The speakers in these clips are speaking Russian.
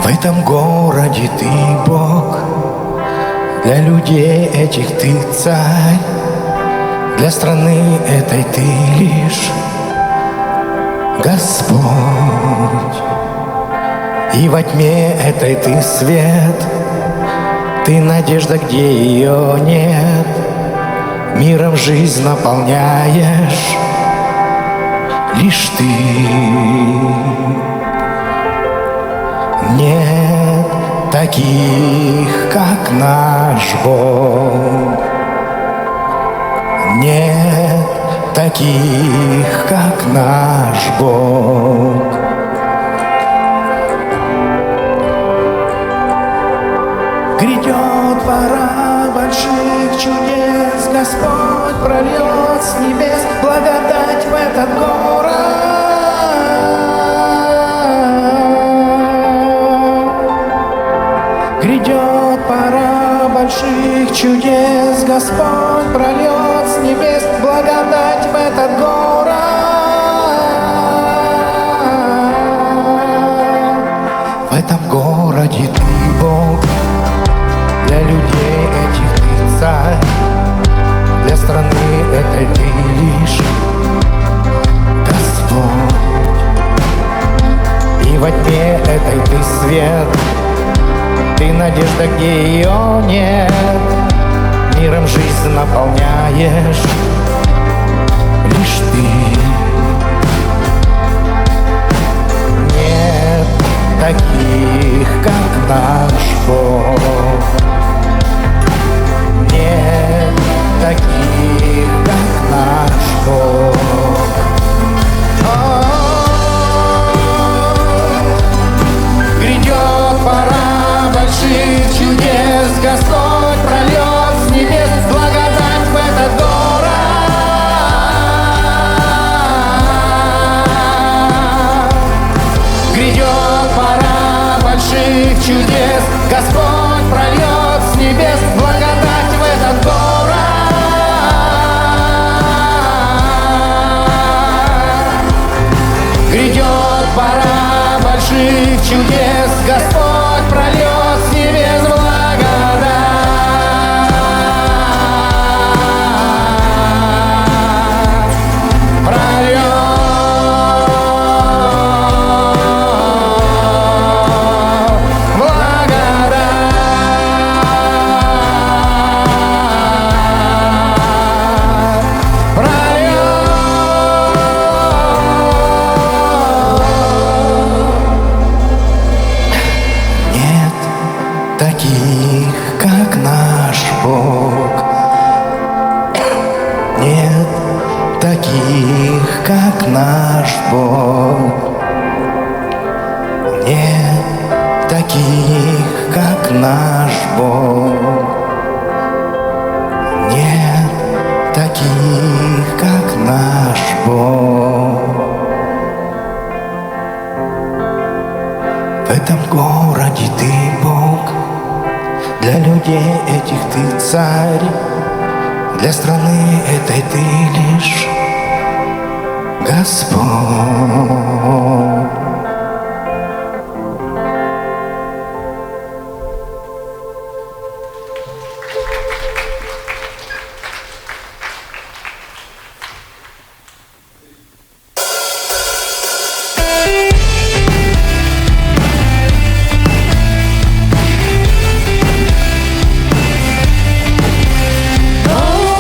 В этом городе ты Бог, для людей этих ты царь, для страны этой ты лишь Господь. И во тьме этой ты свет, ты надежда, где ее нет, миром жизнь наполняешь лишь ты. Нет таких, как наш Бог. Нет таких, как наш Бог. Грядет пора больших чудес, Господь прольет с небес благодать в этот город. Грядет пора больших чудес, Господь прольет с небес благодать в этот город. В этом городе ты Бог, для людей этих ты царь, для страны этой ты лишь Господь. И во тьме этой ты свет, ты надежда, где ее нет, миром жизнь наполняешь лишь ты. Нет таких, как наш Бог. Нет таких, как наш Бог. Грядет пора больших чудес, Господь прольет с небес благодать в этот город. Грядет пора больших чудес, Господь прольет с небес благодать в этот город. Грядет пора больших чудес, Господь прольет с небес благодать. Прольет таких, как наш Бог. Нет таких, как наш Бог. Нет таких, как наш Бог. Нет таких, как наш Бог. В этом городе ты Бог, для людей этих ты царь, для страны этой ты лишь Господь. Oh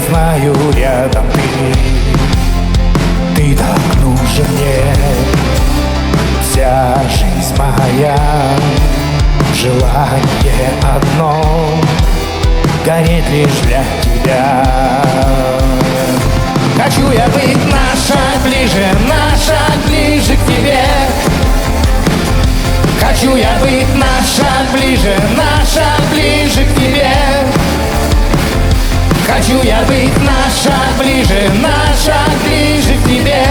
знаю, рядом ты так нужен мне. Вся жизнь моя, желание одно — гореть лишь для тебя. Хочу я быть на шаг ближе к тебе. Хочу я быть на шаг ближе к тебе. Хочу я быть на шаг ближе к тебе.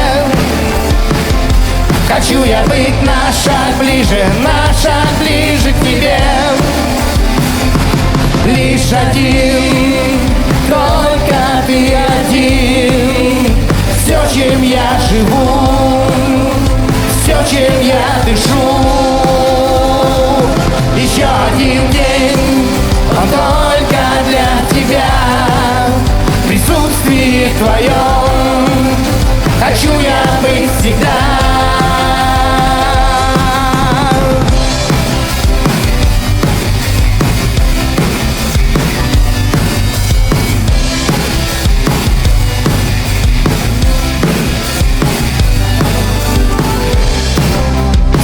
Хочу я быть на шаг ближе к тебе. Лишь один, только ты один. Все, чем я живу, все, чем я дышу. Еще один день, он только для тебя. В присутствии твоем хочу я быть всегда.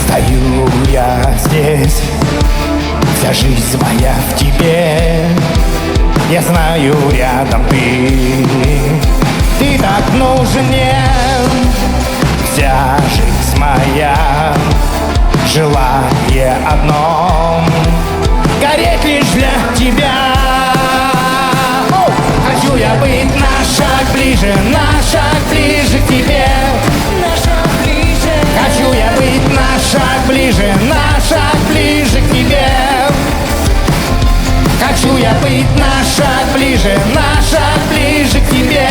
Стою я здесь, вся жизнь моя в тебе. Я знаю, рядом ты так нужен мне. Вся жизнь моя, желание одно — гореть лишь для тебя. Хочу я быть на шаг ближе к тебе. Хочу я быть на шаг ближе к тебе. Хочу я быть на шаг ближе к тебе.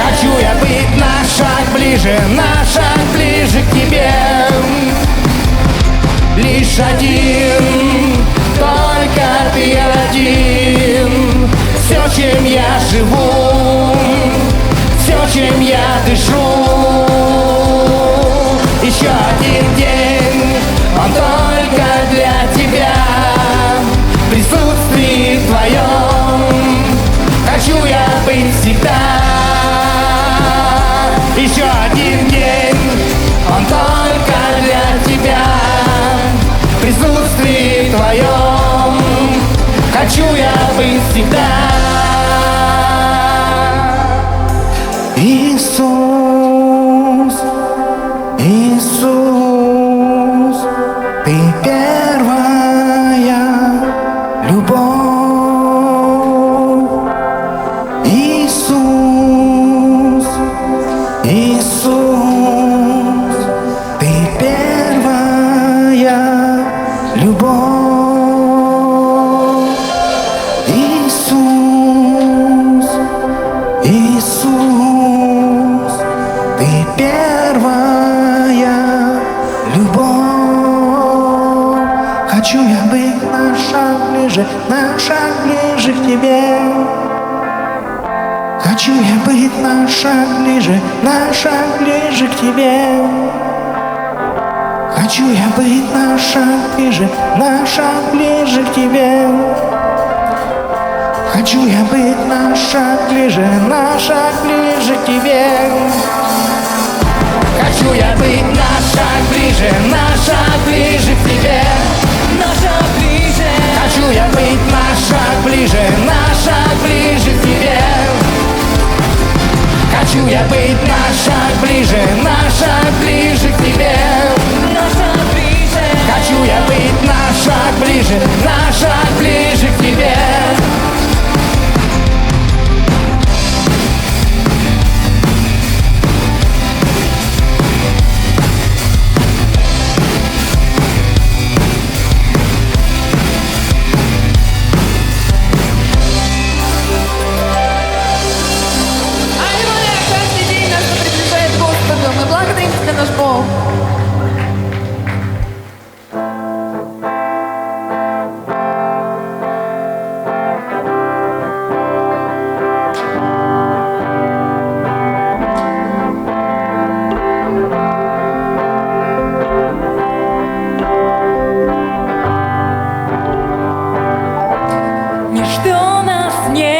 Хочу я быть на шаг ближе к тебе. Лишь один, только ты один. Все, чем я живу, все, чем я дышу. Еще один день, он только для тебя. В присутствии твоем хочу я быть всегда. Еще один день, он только для тебя. В присутствии твоем хочу я быть всегда. Иисус, Иисус, ты первая любовь. Иисус, Иисус, ты первая любовь. Иисус, Иисус, ты первая любовь. Хочу я быть на шаг ближе к тебе. Хочу я быть на шаг ближе к тебе. Хочу я быть на шаг ближе к тебе. Хочу я быть на шаг ближе к тебе. Хочу я быть на шаг ближе к тебе. Хочу я быть на шаг ближе к тебе. Хочу я быть на шаг ближе к тебе. Хочу я быть на шаг ближе к тебе. Мы благодарим Тебя, наш Бог. Ничто нас не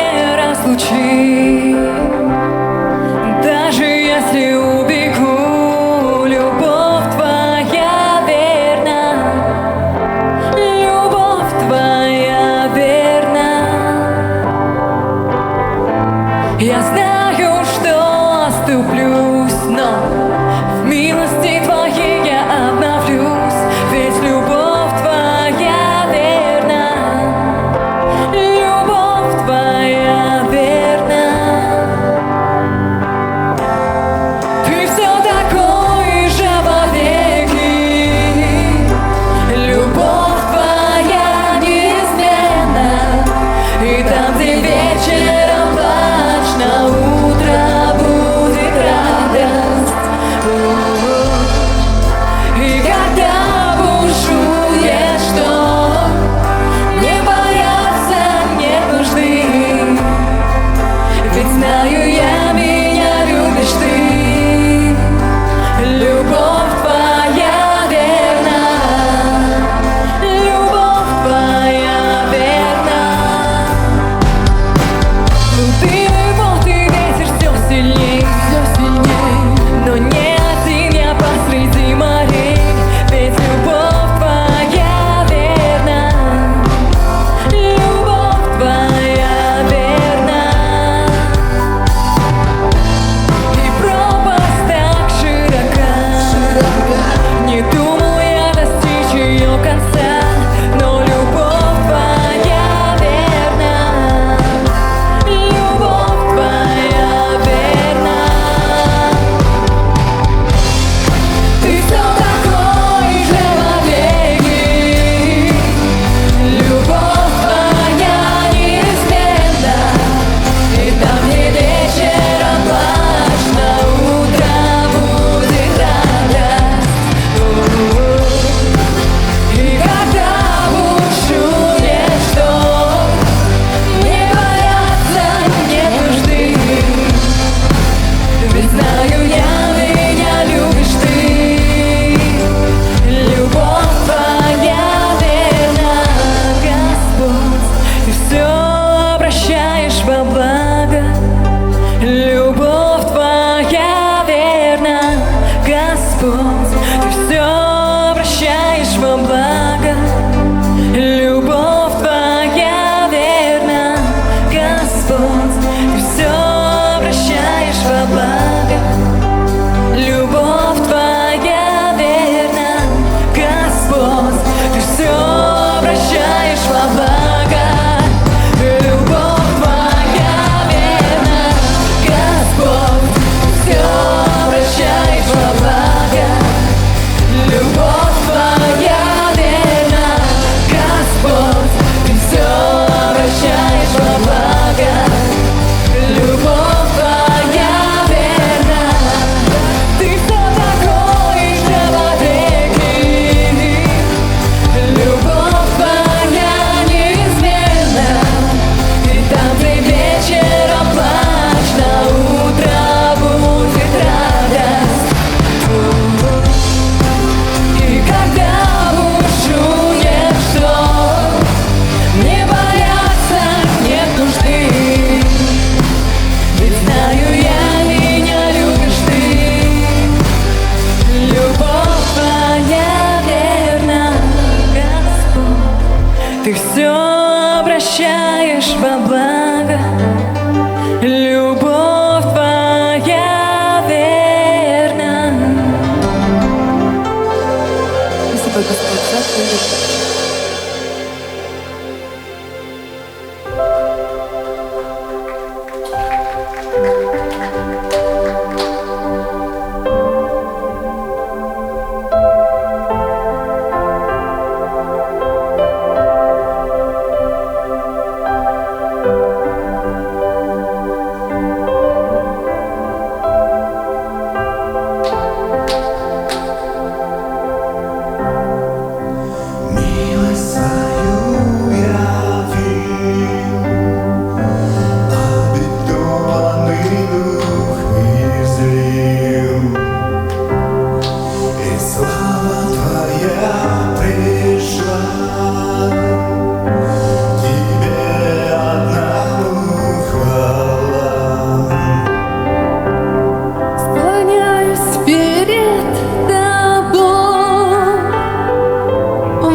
чтобы Господь захватил.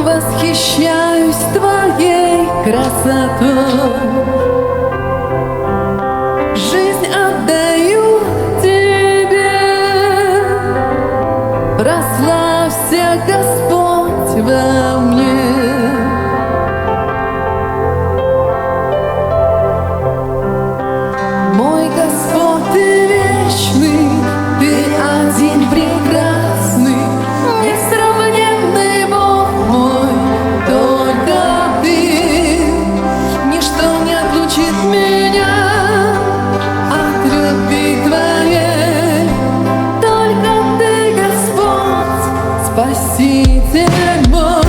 Восхищаюсь твоей красотой, жизнь отдаю тебе, прославься, Господь, во мне. Мой Господь, ты вечный, ты один прекрасный, несравненный Бог мой, только ты. Ничто не отлучит меня от любви твоей, только ты, Господь, Спаситель мой.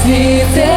свете